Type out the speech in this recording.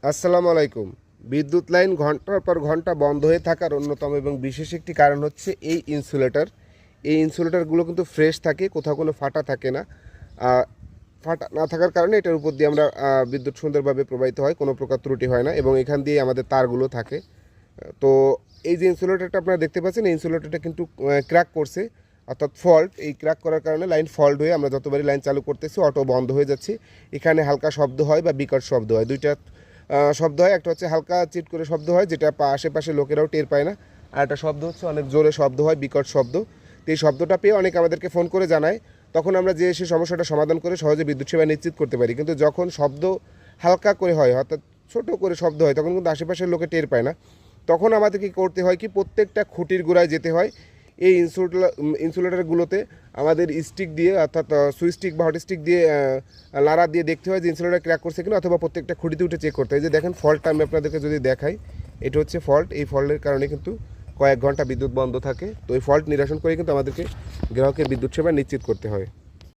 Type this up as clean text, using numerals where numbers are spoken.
আসসালামু আলাইকুম। বিদ্যুৎ লাইন ঘন্টার পর ঘন্টা বন্ধ হয়ে থাকার অন্যতম এবং বিশেষ একটি কারণ হচ্ছে এই ইনসুলেটর। এই ইনসুলেটরগুলো কিন্তু ফ্রেশ থাকে, কোথাও কোনো ফাটা থাকে না। ফাটা না থাকার কারণে এটার উপর দিয়ে আমরা বিদ্যুৎ সুন্দরভাবে প্রবাহিত হয়, কোনো প্রকার ত্রুটি হয় না এবং এখান দিয়ে আমাদের তারগুলো থাকে। তো এই যে ইনসুলেটরটা আপনারা দেখতে পাচ্ছেন, এই ইনসুলেটরটা কিন্তু ক্র্যাক করছে, অর্থাৎ ফল্ট। এই ক্র্যাক করার কারণে লাইন ফল্ট হয়ে আমরা যতবারই লাইন চালু করতেছি অটো বন্ধ হয়ে যাচ্ছে। এখানে হালকা শব্দ হয় বা বিকট শব্দ হয়, দুইটা শব্দ হয়। একটা হচ্ছে হালকা চিট করে শব্দ হয়, যেটা আশেপাশে লোকেরাও টের পায় না। আর একটা শব্দ হচ্ছে অনেক জোরে শব্দ হয়, বিকট শব্দ। তো এই শব্দটা পেয়ে অনেকে আমাদেরকে ফোন করে জানায়, তখন আমরা যে সেই সমস্যাটা সমাধান করে সহজে বিদ্যুৎ সেবা নিশ্চিত করতে পারি। কিন্তু যখন শব্দ হালকা করে হয়, অর্থাৎ ছোটো করে শব্দ হয়, তখন কিন্তু আশেপাশের লোকে টের পায় না। তখন আমাদের কী করতে হয়, কি প্রত্যেকটা খুঁটির গোড়ায় যেতে হয়। এই ইনসুলেটারগুলোতে আমাদের স্টিক দিয়ে, অর্থাৎ সুইচ স্টিক বা হট স্টিক দিয়ে লাড়া দিয়ে দেখতে হয় যে ইনসুলেটার ক্র্যাক করছে কিনা, অথবা প্রত্যেকটা খুঁটিতে উঠে চেক করতে হয়। যে দেখেন ফল্টটা আমি আপনাদেরকে যদি দেখাই, এটা হচ্ছে ফল্ট। এই ফল্টের কারণে কিন্তু কয়েক ঘন্টা বিদ্যুৎ বন্ধ থাকে। তো এই ফল্ট নিরসন করে কিন্তু আমাদেরকে গ্রাহকের বিদ্যুৎ সেবা নিশ্চিত করতে হয়।